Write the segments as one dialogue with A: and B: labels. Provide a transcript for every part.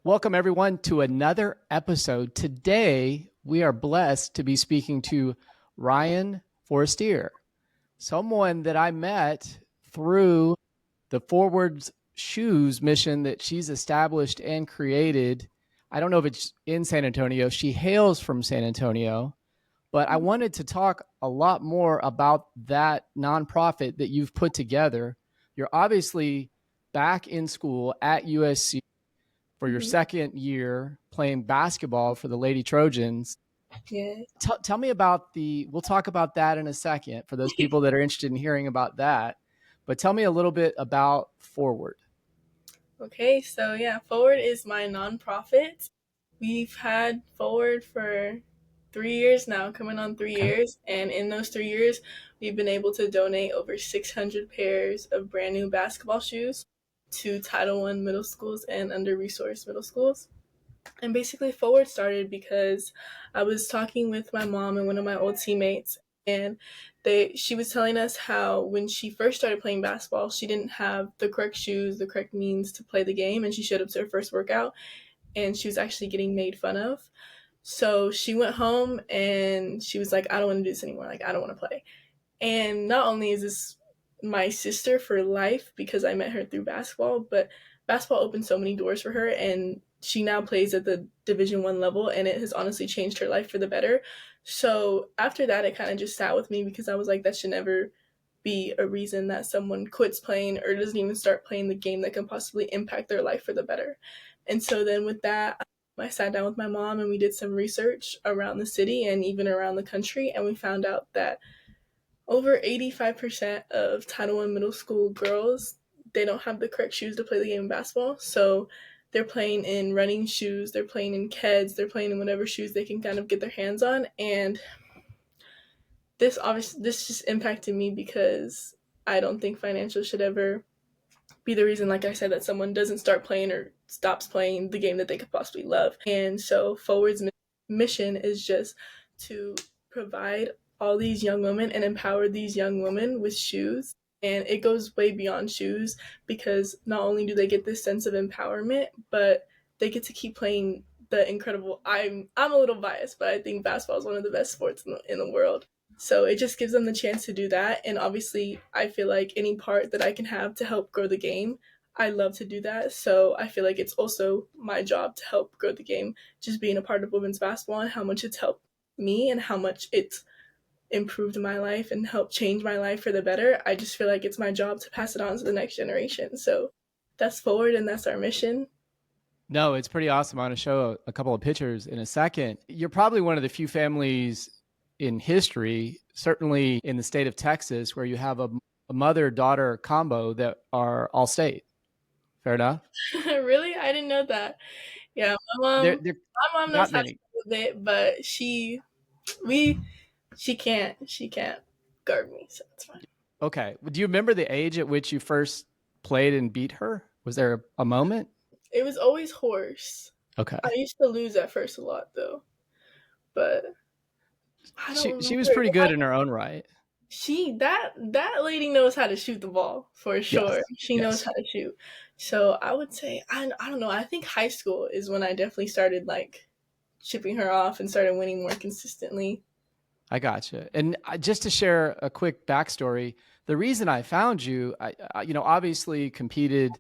A: Welcome, everyone, to another episode. Today, we are blessed to be speaking to Rian Forestier, someone that I met through the Forwards Shoes mission that she's established and created. I don't know if it's in San Antonio. She hails from San Antonio, but I wanted to talk a lot more about that nonprofit that you've put together. You're obviously back in school at USC for your
B: Mhm.
A: second year playing basketball for the Lady Trojans.
B: Yeah.
A: Tell me about we'll talk about that in a second for those people that are interested in hearing about that. But tell me a little bit about Forward.
B: Okay, so yeah, Forward is my nonprofit. We've had Forward for 3 years now, coming on three
A: Okay.
B: years, and in those 3 years, we've been able to donate over 600 pairs of brand new basketball shoes to Title I middle schools and under-resourced middle schools. And basically, Forward started because I was talking with my mom and one of my old teammates, and she was telling us how when she first started playing basketball, she didn't have the correct shoes, the correct means to play the game, and she showed up to her first workout, and she was actually getting made fun of. So she went home and she was like, "I don't want to do this anymore. Like, I don't want to play." And not only is this my sister for life because I met her through basketball, but basketball opened so many doors for her, and she now plays at the Division 1 level, and it has honestly changed her life for the better. So after that, it kind of just sat with me because I was like, that should never be a reason that someone quits playing or doesn't even start playing the game that can possibly impact their life for the better. And so then with that, I sat down with my mom and we did some research around the city and even around the country, and we found out that over 85% of Title I middle school girls, they don't have the correct shoes to play the game of basketball. So they're playing in running shoes, they're playing in Keds, they're playing in whatever shoes they can kind of get their hands on. And this just impacted me because I don't think financial should ever be the reason, like I said, that someone doesn't start playing or stops playing the game that they could possibly love. And so Forward's mission is just to provide all these young women and empower these young women with shoes. And it goes way beyond shoes because not only do they get this sense of empowerment, but they get to keep playing the incredible. I'm a little biased, but I think basketball is one of the best sports in the world. So it just gives them the chance to do that. And obviously, I feel like any part that I can have to help grow the game, I love to do that. So I feel like it's also my job to help grow the game, just being a part of women's basketball and how much it's helped me and how much it's improved my life and helped change my life for the better. I just feel like it's my job to pass it on to the next generation. So that's Forward and that's our mission.
A: No, it's pretty awesome. I'm going to show a couple of pictures in a second. You're probably one of the few families in history, certainly in the state of Texas, where you have a mother daughter combo that are all state. Fair enough.
B: Really? I didn't know that. Yeah,
A: They're
B: my mom knows
A: not
B: how to
A: many.
B: do it, but we she can't guard me, so it's fine.
A: Okay. Do you remember the age at which you first played and beat her? Was there a moment?
B: It was always horse.
A: Okay.
B: I used to lose at first a lot though, but I don't
A: She
B: remember.
A: was pretty good in her own right.
B: That lady knows how to shoot the ball for sure.
A: Yes.
B: She knows
A: Yes.
B: how to shoot. So I would say I don't know. I think high school is when I definitely started like chipping her off and started winning more consistently.
A: I gotcha. And just to share a quick backstory, the reason I found you, obviously competed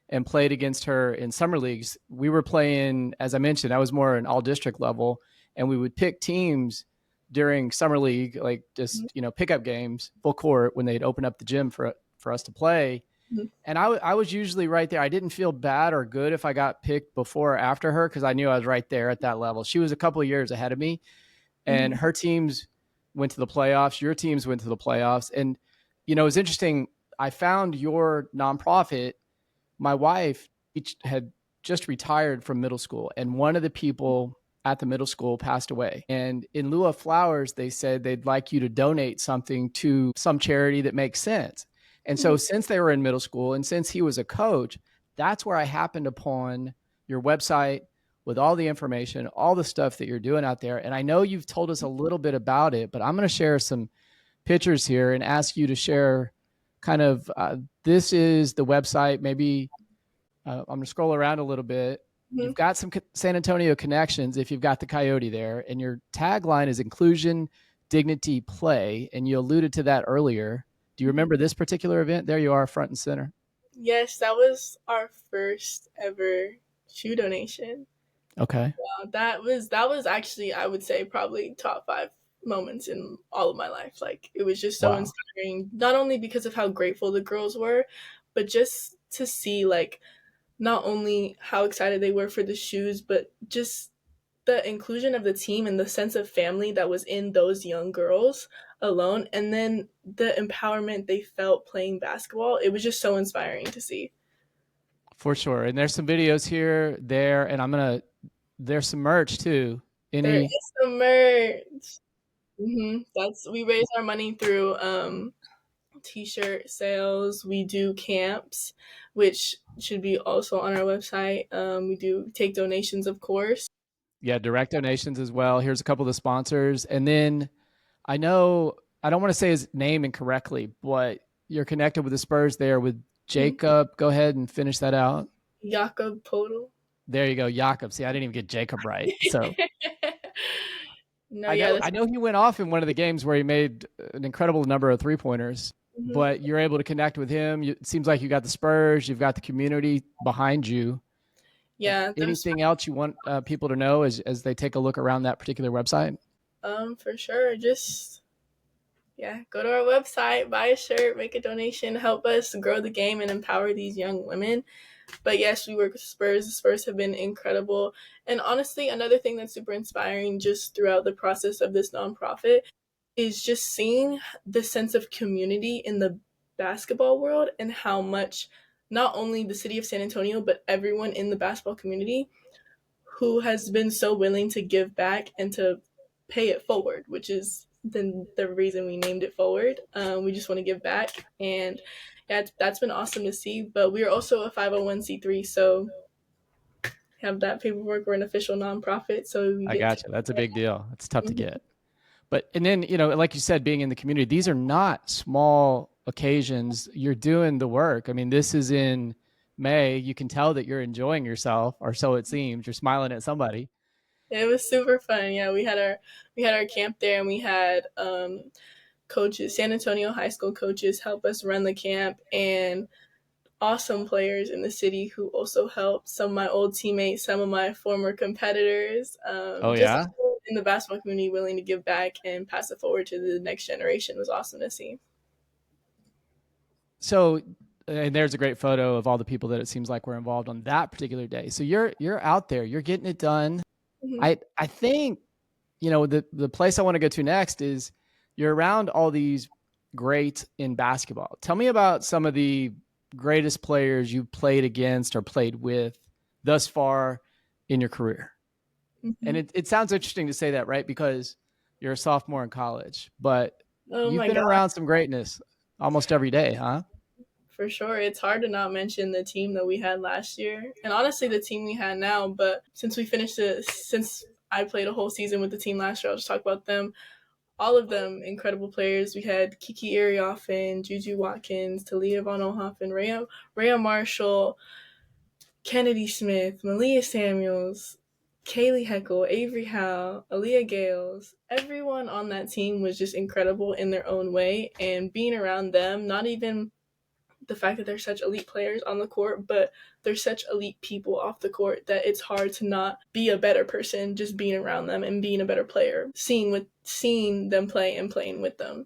A: and played against her in summer leagues. We were playing, as I mentioned, I was more an all district level, and we would pick teams during summer league, like
B: Mhm.
A: just pickup games, full court when they'd open up the gym for us to play.
B: Mhm.
A: And I was usually right there. I didn't feel bad or good if I got picked before or after her because I knew I was right there at that level. She was a couple of years ahead of me, and
B: Mhm.
A: her teams went to the playoffs. Your teams went to the playoffs. And, it was interesting. I found your nonprofit. My wife had just retired from middle school, and one of the people at the middle school passed away. And in lieu of flowers, they said they'd like you to donate something to some charity that makes sense. And so,
B: Mhm.
A: since they were in middle school and since he was a coach, that's where I happened upon your website with all the information, all the stuff that you're doing out there. And I know you've told us a little bit about it, but I'm going to share some pictures here and ask you to share kind of this is the website. Maybe I'm going to scroll around a little bit. you've got some San Antonio connections if you've got the Coyote there, and your tagline is inclusion, dignity, play, and you alluded to that earlier. Do you remember this particular event? There you are, front and center.
B: Yes, that was our first ever shoe donation.
A: Okay.
B: That was actually, I would say, probably top 5 moments in all of my life. Like, it was just so
A: Wow.
B: inspiring, not only because of how grateful the girls were, but just to see, like, not only how excited they were for the shoes, but just the inclusion of the team and the sense of family that was in those young girls alone, and then the empowerment they felt playing basketball. It was just so inspiring to see.
A: For sure. And there's some videos here, there, and there's some merch too.
B: There
A: Any
B: is some merch. That's We raise our money through t-shirt sales. We do camps, which should be also on our website. We do take donations, of course.
A: Yeah, direct donations as well. Here's a couple of the sponsors. And then I know I don't want to say his name incorrectly, but you're connected with the Spurs there with Jacob. Go ahead and finish that out.
B: Jakob Podol.
A: There you go, Jakob. See, I didn't even get Jacob right. So
B: No,
A: I
B: yeah,
A: know he went off in one of the games where he made an incredible number of 3-pointers, but you're able to connect with him. It seems like you got the Spurs, you've got the community behind you.
B: yeah.
A: Anything else you want people to know as they take a look around that particular website?
B: For sure. Just go to our website, buy a shirt, make a donation, help us grow the game and empower these young women. But yes, we work with Spurs. The Spurs have been incredible. And honestly, another thing that's super inspiring just throughout the process of this nonprofit is just seeing the sense of community in the basketball world, and how much not only the city of San Antonio, but everyone in the basketball community who has been so willing to give back and to pay it forward, which is the reason we named it Forward. We just want to give back, and that's been awesome to see. But we are also a 501c3, so have that paperwork. We're an official nonprofit, so we
A: I
B: get
A: gotcha. That's a big deal. It's tough to
B: Mhm.
A: get. But and then, like you said, being in the community, these are not small occasions. You're doing the work. I mean, this is in May. You can tell that you're enjoying yourself, or so it seems. You're smiling at somebody.
B: It was super fun. Yeah, we had our camp there, and we had coaches, San Antonio high school coaches, help us run the camp, and awesome players in the city who also helped. Some of my old teammates, some of my former competitors,
A: Oh
B: just
A: yeah.
B: in the basketball community willing to give back and pass it forward to the next generation was awesome to see.
A: So, and there's a great photo of all the people that it seems like were involved on that particular day. So you're out there, you're getting it done.
B: Mm-hmm.
A: I think the place I want to go to next is you're around all these greats in basketball. Tell me about some of the greatest players you've played against or played with thus far in your career.
B: Mm-hmm.
A: And it sounds interesting to say that, right? Because you're a sophomore in college, but
B: Oh
A: you've
B: my
A: been
B: God.
A: around some greatness almost every day, huh?
B: For sure. It's hard to not mention the team that we had last year, and honestly the team we had now. But since I played a whole season with the team last year, I'll just talk about them. All of them incredible players. We had Kiki Arioffen, Juju Watkins, Talia Von Ohoffen, Rhea Marshall, Kennedy Smith, Malia Samuels, Kaylee Heckle, Avery Howe, Aaliyah Gales. Everyone on that team was just incredible in their own way, and being around them, not even the fact that they're such elite players on the court, but they're such elite people off the court that it's hard to not be a better person just being around them and being a better player, seeing them play and playing with them.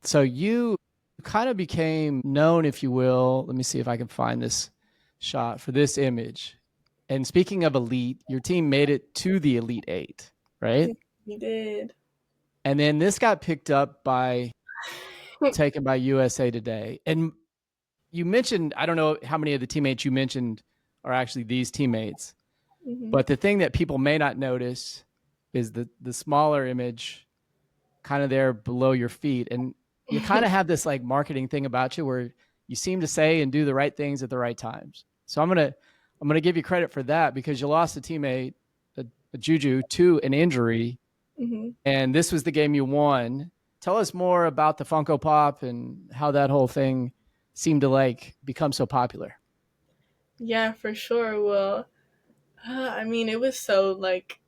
A: So you kind of became known, if you will. Let me see if I can find this shot for this image. And speaking of elite, your team made it to the Elite Eight, right?
B: We did.
A: And then this got picked up taken by USA Today. And you mentioned, I don't know how many of the teammates you mentioned are actually these teammates, but the thing that people may not notice is the smaller image kind of there below your feet. And you kind of have this like marketing thing about you where you seem to say and do the right things at the right times. So I'm gonna give you credit for that because you lost a teammate, a Juju, to an injury, and this was the game you won. Tell us more about the Funko Pop and how that whole thing seemed to like become so popular.
B: Yeah, for sure. Well, I mean, it was so like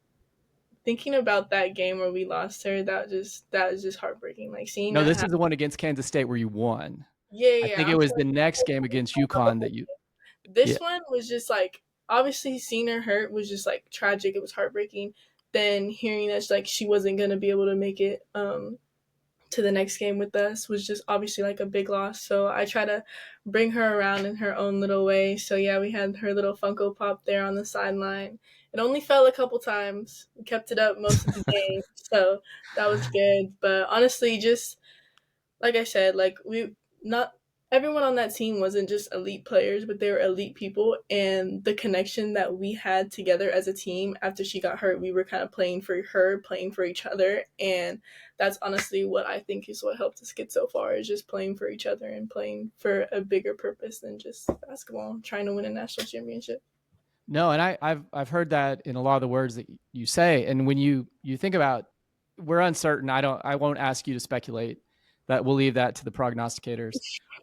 B: thinking about that game where we lost her. That was just heartbreaking. Like seeing
A: No,
B: that
A: this is
B: happen.
A: the one against Kansas State where you won.
B: Yeah,
A: I
B: yeah.
A: think it
B: I'm
A: was the
B: sorry.
A: next game against UConn that you. Yeah.
B: This one was just like obviously seeing her hurt was just like tragic. It was heartbreaking. Then hearing that like she wasn't gonna be able to make it to the next game with us was just obviously like a big loss. So I try to bring her around in her own little way. So yeah, we had her little Funko Pop there on the sideline. It only fell a couple times. We kept it up most of the game, so that was good. But honestly, just like I said, like we not everyone on that team wasn't just elite players, but they were elite people, and the connection that we had together as a team after she got hurt, we were kind of playing for her, playing for each other, and that's honestly what I think is what helped us get so far is just playing for each other and playing for a bigger purpose than just basketball, trying to win a national championship.
A: No, and I've heard that in a lot of the words that you say, and when you think about, we're uncertain. I won't ask you to speculate. That we'll leave that to the prognosticators.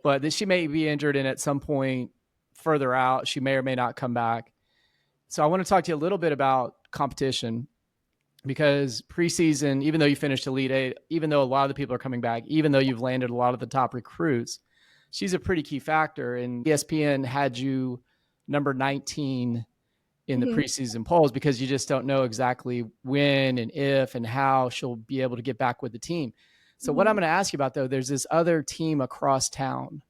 A: But that she may be injured, and at some point further out, she may or may not come back. So I want to talk to you a little bit about competition because preseason, even though you finished Elite Eight, even though a lot of the people are coming back, even though you've landed a lot of the top recruits, she's a pretty key factor. And ESPN had you number 19 in the
B: Mm-hmm.
A: preseason polls because you just don't know exactly when and if and how she'll be able to get back with the team. So what I'm
B: Mm-hmm.
A: going to ask you about though, there's this other team across town.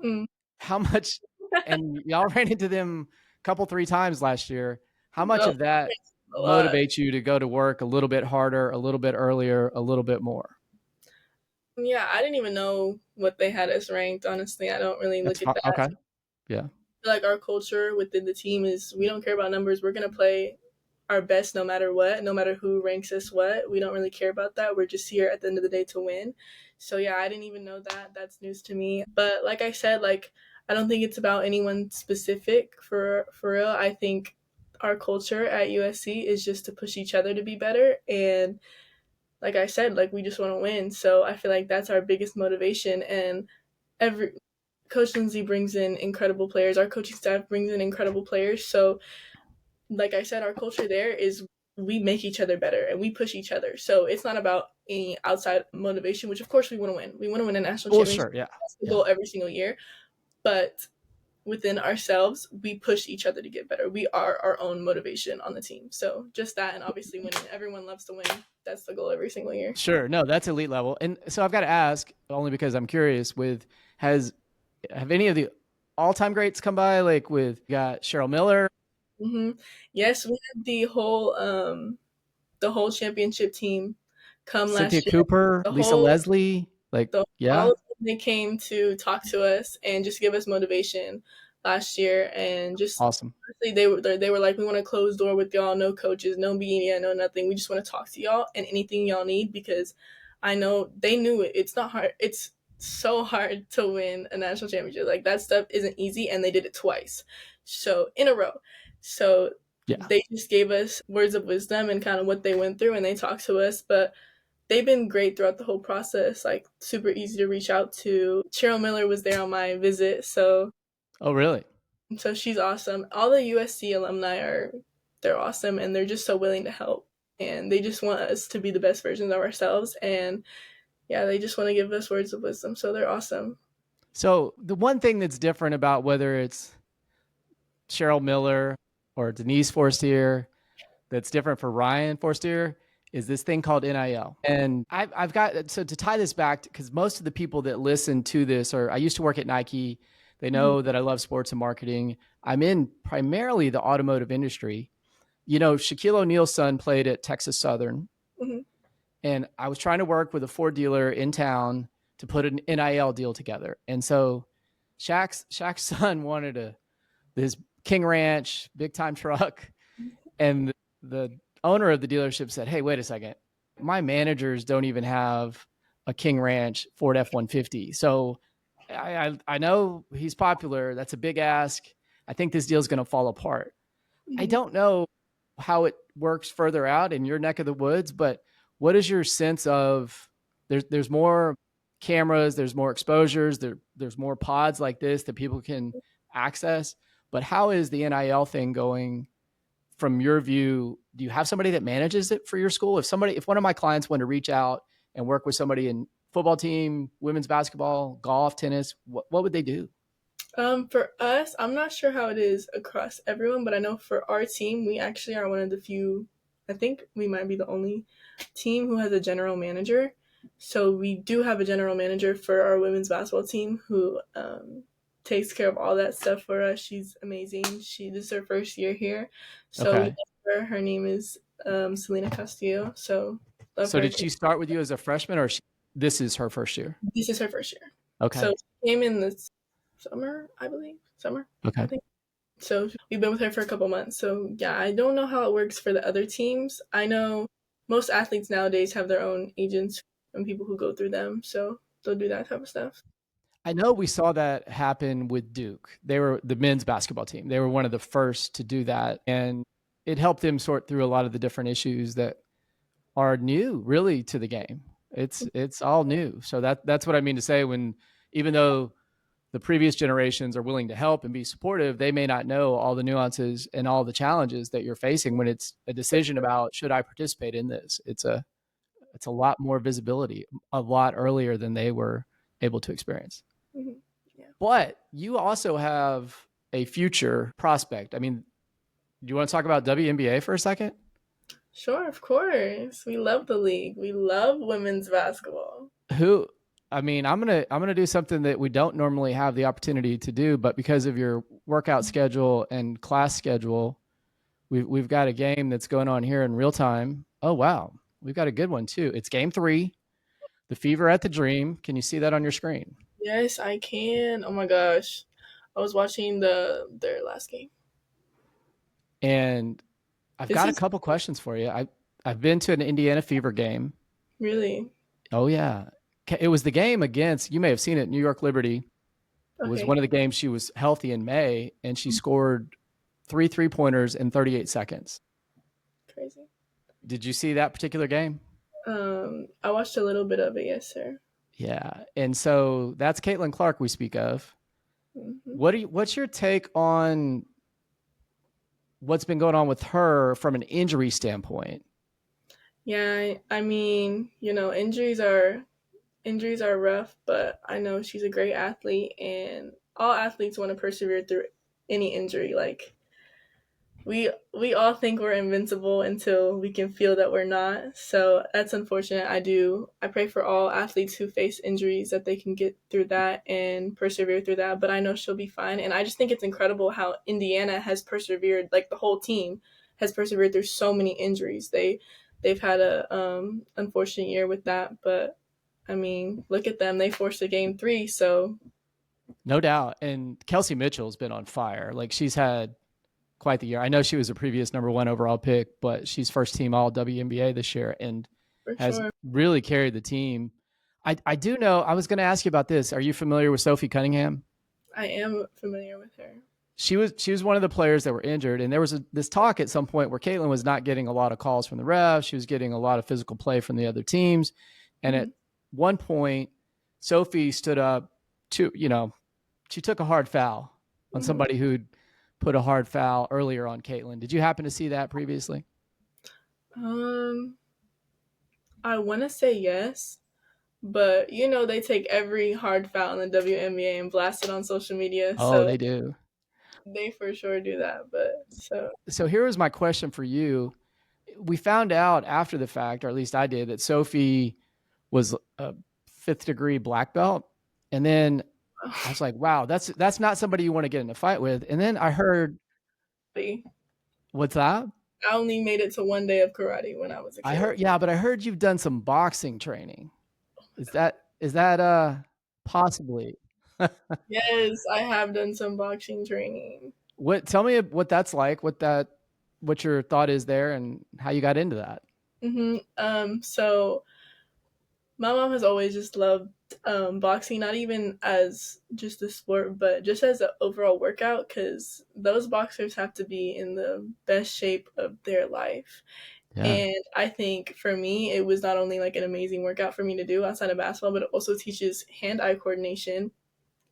B: Mm.
A: How much, and y'all ran into them a couple, 3 times last year. How much
B: Oh,
A: of that
B: a lot.
A: motivates you to go to work a little bit harder, a little bit earlier, a little bit more?
B: Yeah, I didn't even know what they had us ranked. Honestly, I don't really
A: That's
B: look at
A: fine.
B: that.
A: Okay. Yeah.
B: Like our culture within the team is we don't care about numbers. We're gonna play our best no matter what, no matter who ranks us what. We don't really care about that. We're just here at the end of the day to win. So yeah, I didn't even know that. That's news to me. But like I said, like I don't think it's about anyone specific for real. I think our culture at USC is just to push each other to be better and like I said, like we just want to win. So I feel like that's our biggest motivation and every Coach Lindsay brings in incredible players. Our coaching staff brings in incredible players. So, like I said, our culture there is we make each other better and we push each other. So it's not about any outside motivation, which of course we want to win. We want to win a national
A: Well,
B: championship.
A: sure. Yeah.
B: That's the
A: Yeah.
B: goal every single year. But within ourselves, we push each other to get better. We are our own motivation on the team. So just that, and obviously winning. Everyone loves to win. That's the goal every single year.
A: Sure. No, that's elite level. And so I've got to ask, only because I'm curious, with has have any of the all-time greats come by? Like with you got Cheryl Miller,
B: Hmm. Yes, we had the whole championship team come
A: Cynthia
B: last year.
A: Cooper,
B: The
A: Lisa
B: whole
A: Leslie, like
B: all
A: yeah,
B: of them they came to talk to us and just give us motivation last year and just
A: awesome.
B: honestly, they were like we want to close door with y'all, no coaches, no media, no nothing. We just want to talk to y'all and anything y'all need because I know they knew it. It's not hard. It's so hard to win a national championship. Like that stuff isn't easy and they did it twice. So in a row. So
A: Yeah.
B: they just gave us words of wisdom and kind of what they went through and they talked to us, but they've been great throughout the whole process, like super easy to reach out to. Cheryl Miller was there on my visit,
A: Oh, really?
B: so she's awesome. All the USC alumni are they're awesome and they're just so willing to help. And they just want us to be the best versions of ourselves and yeah, they just want to give us words of wisdom. So they're awesome.
A: So the one thing that's different about whether it's Cheryl Miller or Denise Forestier that's different for Rian Forestier is this thing called NIL. And I've got, so to tie this back, because most of the people that listen to this are, I used to work at Nike. They
B: Mm-hmm.
A: know that I love sports and marketing. I'm in primarily the automotive industry. You know, Shaquille O'Neal's son played at Texas Southern.
B: Mm-hmm.
A: And I was trying to work with a Ford dealer in town to put an NIL deal together. And so Shaq's son wanted this King Ranch big time truck, and the owner of the dealership said, "Hey, wait a second, my managers don't even have a King Ranch Ford F-150. So I know he's popular. That's a big ask. I think this deal's going to fall apart. I
B: Mm-hmm.
A: don't know how it works further out in your neck of the woods, but what is your sense of there's more cameras, there's more exposures, there's more pods like this that people can access, but how is the NIL thing going from your view, do you have somebody that manages it for your school? If one of my clients wanted to reach out and work with somebody in football team, women's basketball, golf, tennis, what would they do?
B: For us, I'm not sure how it is across everyone, but I know for our team, we actually are one of the few, I think we might be the only team who has a general manager. So we do have a general manager for our women's basketball team who takes care of all that stuff for us. She's amazing. This is her first year here. So we
A: Okay.
B: love her. Her name is Selena Castillo. So love
A: So
B: her.
A: did she start with you as a freshman, or this is her first year?
B: This is her first year.
A: Okay.
B: So she came in the summer, I believe. Summer, I
A: Okay.
B: think. So we've been with her for a couple months. So yeah, I don't know how it works for the other teams. I know most athletes nowadays have their own agents and people who go through them. So they'll do that type of stuff.
A: I know we saw that happen with Duke. They were the men's basketball team. They were one of the first to do that. And it helped them sort through a lot of the different issues that are new really to the game. It's all new. So that's what I mean to say when even though the previous generations are willing to help and be supportive, they may not know all the nuances and all the challenges that you're facing when it's a decision about should I participate in this. It's a lot more visibility a lot earlier than they were able to experience.
B: Mm-hmm. Yeah.
A: But you also have a future prospect. I mean, do you want to talk about WNBA for a second?
B: Sure, of course. We love the league. We love women's basketball.
A: Who I mean, I'm gonna do something that we don't normally have the opportunity to do, but because of your workout schedule and class schedule, we've got a game that's going on here in real time. Oh wow, we've got a good one too. It's game 3, the Fever at the Dream. Can you see that on your screen?
B: Yes, I can. Oh my gosh. I was watching their last game.
A: And I've
B: This
A: got a
B: is
A: couple questions for you. I've been to an Indiana Fever game.
B: really
A: Oh yeah, it was the game against. You may have seen it. New York Liberty. It was
B: okay.
A: one of the games she was healthy in May, and she scored 3 3-pointers in 38 seconds.
B: Crazy.
A: Did you see that particular game?
B: I watched a little bit of it, yes, sir.
A: Yeah, and so that's Caitlin Clark we speak of.
B: Hmm.
A: What's your take on what's been going on with her from an injury standpoint?
B: Yeah, I mean, injuries are rough, but I know she's a great athlete, and all athletes want to persevere through any injury. Like we all think we're invincible until we can feel that we're not. So that's unfortunate. I pray for all athletes who face injuries that they can get through that and persevere through that. But I know she'll be fine. And I just think it's incredible how Indiana has persevered, like the whole team has persevered through so many injuries. They've had a unfortunate year with that, but I mean, look at them. They forced a game 3, so
A: No doubt. And Kelsey Mitchell's been on fire. Like she's had quite the year. I know she was a previous number 1 overall pick, but she's first team all WNBA this year and
B: for
A: has
B: sure.
A: really carried the team. I do know, I was going to ask you about this. Are you familiar with Sophie Cunningham?
B: I am familiar with her.
A: She was one of the players that were injured, and there was this talk at some point where Caitlin was not getting a lot of calls from the refs. She was getting a lot of physical play from the other teams, and
B: Mm-hmm.
A: at one point, Sophie stood up to she took a hard foul on
B: Mm-hmm.
A: somebody who'd put a hard foul earlier on Caitlin. Did you happen to see that previously?
B: Um, I want to say yes, but they take every hard foul in the WNBA and blast it on social media,
A: Oh,
B: so
A: they do.
B: they for sure do that. But so
A: So here is my question for you. We found out after the fact, or at least I did, that Sophie was a 5th-degree black belt, and then I was like, wow, that's not somebody you want to get in a fight with. And then I heard,
B: I
A: what's that?
B: only made it to one day of karate when I was a
A: I
B: kid.
A: heard, yeah, but I heard you've done some boxing training. Is that possibly?
B: Yes, I have done some boxing training.
A: What tell me what that's like, what your thought is there and how you got into that.
B: So my mom has always just loved boxing, not even as just a sport, but just as an overall workout, because those boxers have to be in the best shape of their life.
A: Yeah.
B: And I think for me, it was not only like an amazing workout for me to do outside of basketball, but it also teaches hand eye coordination,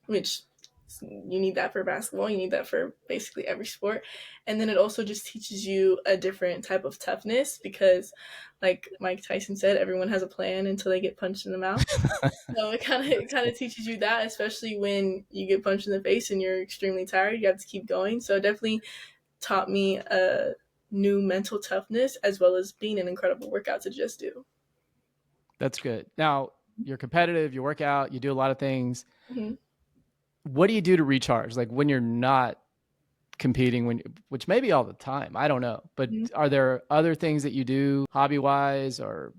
B: which You need that for basketball. You need that for basically every sport. And then it also just teaches you a different type of toughness because, like Mike Tyson said, everyone has a plan until they get punched in the mouth. So it kind of teaches you that, especially when you get punched in the face and you're extremely tired. You have to keep going. So it definitely taught me a new mental toughness as well as being an incredible workout to just do.
A: That's good. Now, you're competitive, you work out, you do a lot of things.
B: Mm-hmm.
A: What do you do to recharge? Like when you're not competing, which may be all the time, I don't know. But
B: Mm-hmm.
A: are there other things that you do hobby wise or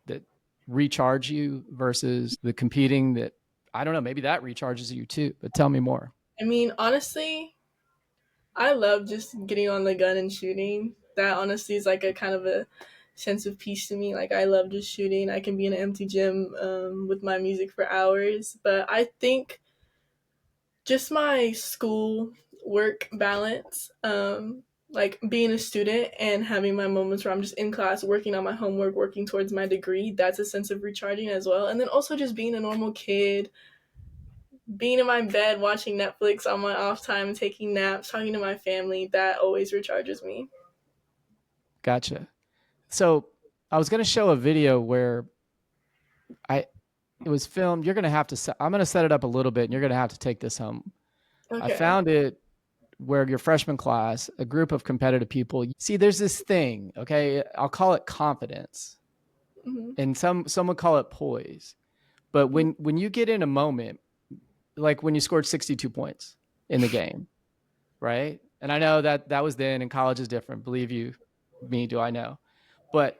A: that recharge you versus the competing that, I don't know, maybe that recharges you too, but tell me more.
B: I mean, honestly, I love just getting on the gun and shooting. That honestly is like a kind of a sense of peace to me. Like I love just shooting. I can be in an empty gym with my music for hours. But I think just my school work balance, like being a student and having my moments where I'm just in class working on my homework, working towards my degree, that's a sense of recharging as well. And then also just being a normal kid, being in my bed watching Netflix on my off time, taking naps, talking to my family, that always recharges me.
A: Gotcha. So I was going to show a video where I it was filmed. You're going to have to. I'm going to set it up a little bit, and you're going to have to take this home. I
B: Okay.
A: found it where your freshman class, a group of competitive people. See, there's this thing. Okay, I'll call it confidence,
B: Mm-hmm.
A: and some would call it poise. But when you get in a moment, like when you scored 62 points in the game, right? And I know that was then, and college is different. Believe you me, do I know? But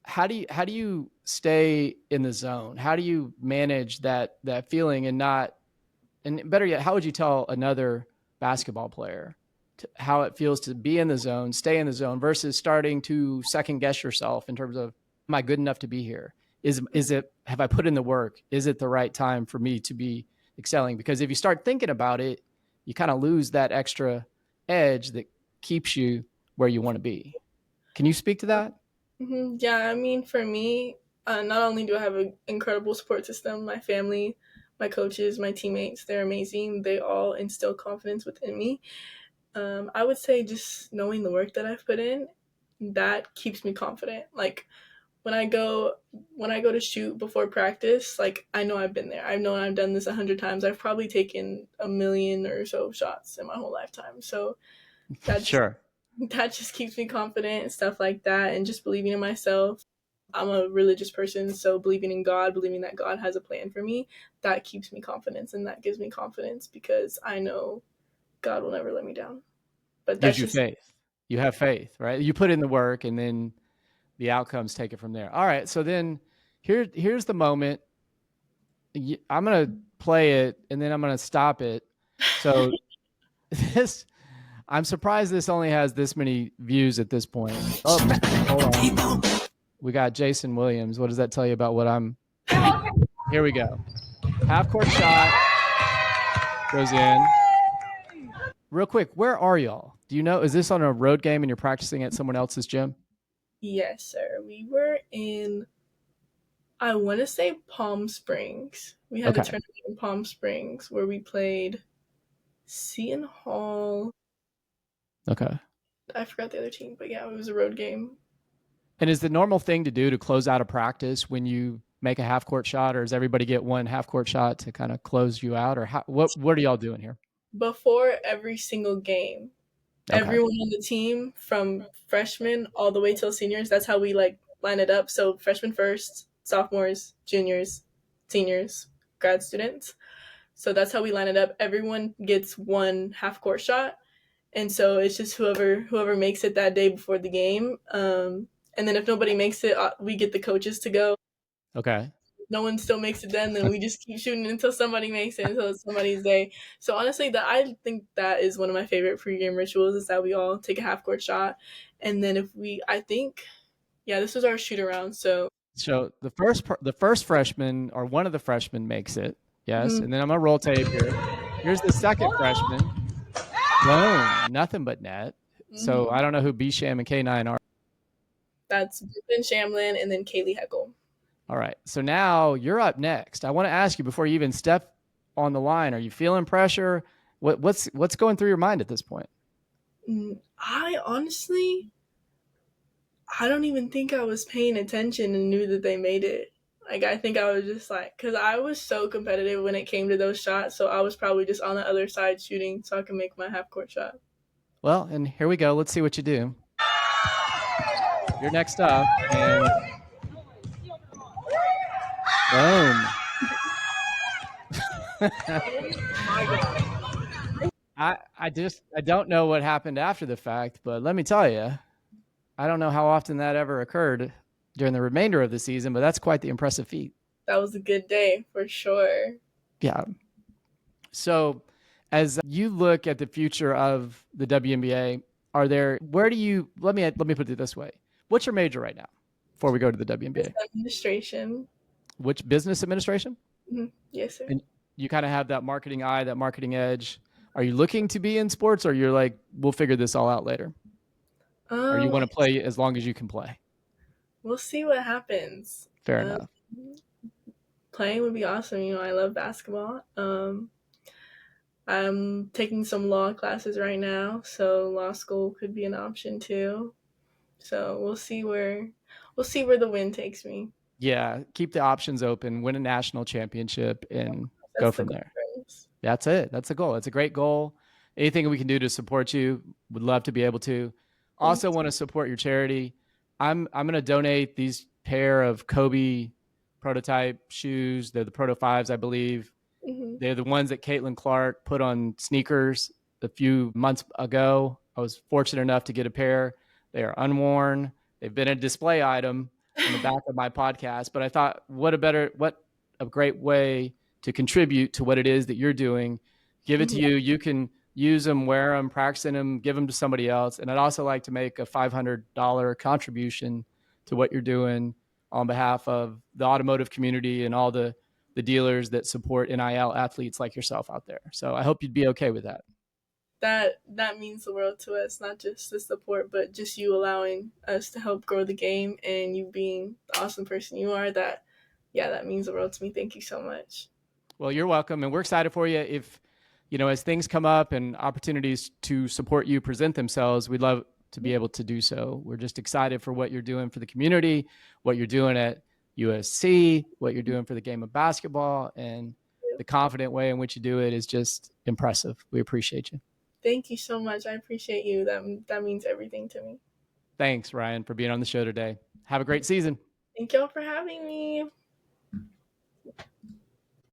A: how do you stay in the zone? How do you manage that feeling and not, and better yet, how would you tell another basketball player how it feels to be in the zone, stay in the zone versus starting to second guess yourself in terms of, am I good enough to be here? Is it, have I put in the work? Is it the right time for me to be excelling? Because if you start thinking about it, you kind of lose that extra edge that keeps you where you want to be. Can you speak to that?
B: Mm-hmm. Yeah, I mean, for me, not only do I have an incredible support system, my family, my coaches, my teammates, they're amazing. They all instill confidence within me. I would say just knowing the work that I've put in, that keeps me confident. Like when I go to shoot before practice, like I know I've been there. I've known I've done this 100 times. I've probably taken a million or so shots in my whole lifetime. So that's
A: Sure.
B: that just keeps me confident and stuff like that, and just believing in myself. I'm a religious person, so believing in God, believing that God has a plan for me, that keeps me confidence, and that gives me confidence because I know God will never let me down. But
A: Gives
B: that's
A: you
B: just
A: faith. You have faith, right? You put in the work and then the outcomes take it from there. All right. So then here's the moment. I'm going to play it and then I'm going to stop it. So this, I'm surprised this only has this many views at this point. Oh, hold on. We got Jason Williams. What does that tell you about what I'm thinking? Here we go. Half court shot goes in. Real quick, where are y'all? Do you know? Is this on a road game and you're practicing at someone else's gym?
B: yes, sir. We were in, I want to say Palm Springs. We had a
A: Okay.
B: tournament in Palm Springs where we played Seton Hall.
A: Okay.
B: I forgot the other team, but yeah, it was a road game.
A: And is the normal thing to do to close out a practice when you make a half court shot, or does everybody get one half court shot to kind of close you out, or what are y'all doing here?
B: Before every single game,
A: Okay.
B: everyone on the team from freshmen all the way till seniors, that's how we like line it up. So freshmen first, sophomores, juniors, seniors, grad students. So that's how we line it up. Everyone gets one half court shot, and so it's just whoever makes it that day before the game. And then if nobody makes it, we get the coaches to go.
A: Okay.
B: No one still makes it, then we just keep shooting until somebody makes it, until it's somebody's day. So honestly, that I think that is one of my favorite pregame rituals, is that we all take a half court shot, and then if we, I think, yeah, this was our shoot around. So
A: So the first freshman or one of the freshmen makes it, yes,
B: mhm,
A: and then I'm gonna roll tape here. Here's the second freshman. Boom, nothing but net. So
B: mhm.
A: I don't know who Bsham and K9 are.
B: That's Brooklyn Shamlin and then Kaylee Heckel.
A: All right. So now you're up next. I want to ask you before you even step on the line? Are you feeling pressure? What's going through your mind at this point?
B: I honestly, I don't even think I was paying attention and knew that they made it. Like, I think I was just like, because I was so competitive when it came to those shots, so I was probably just on the other side shooting so I could make my half court shot.
A: Well, and here we go. Let's see what you do. You're next up, and boom. I don't know what happened after the fact, but let me tell you, I don't know how often that ever occurred during the remainder of the season, but that's quite the impressive feat.
B: That was a good day for sure.
A: Yeah. So, as you look at the future of the WNBA, let me put it this way. What's your major right now before we go to the WNBA?
B: Administration.
A: Which business administration?
B: Mm-hmm. Yes, sir.
A: And you kind of have that marketing eye, that marketing edge. Are you looking to be in sports, or you're like, we'll figure this all out later? Or you want to play as long as you can play?
B: We'll see what happens.
A: Fair enough.
B: Playing would be awesome. I love basketball. I'm taking some law classes right now, so law school could be an option too. So we'll see where the wind takes me.
A: Yeah, keep the options open, win a national championship, and go from there. That's it. That's the goal. It's a great goal. Anything we can do to support you, would love to be able to. Also want to support your charity. I'm going to donate these pair of Kobe prototype shoes. They're the Proto 5s, I believe. Mm-hmm. They're the ones that Caitlin Clark put on sneakers a few months ago. I was fortunate enough to get a pair. They are unworn. They've been a display item on the back of my podcast, but I thought, what a great way to contribute to what it is that you're doing. Give it to you. You can use them, wear them, practice in them, give them to somebody else. And I'd also like to make a $500 contribution to what you're doing on behalf of the automotive community and all the dealers that support NIL athletes like yourself out there. So I hope you'd be okay with that.
B: That means the world to us, not just the support, but just you allowing us to help grow the game and you being the awesome person you are. That means the world to me. Thank you so much.
A: Well, you're welcome. And we're excited for you. If, as things come up and opportunities to support you present themselves, we'd love to be able to do so. We're just excited for what you're doing for the community, what you're doing at USC, what you're doing for the game of basketball, and the confident way in which you do it is just impressive. We appreciate you.
B: Thank you so much. I appreciate you. That means everything to me.
A: Thanks, Ryan, for being on the show today. Have a great season.
B: Thank y'all for having me.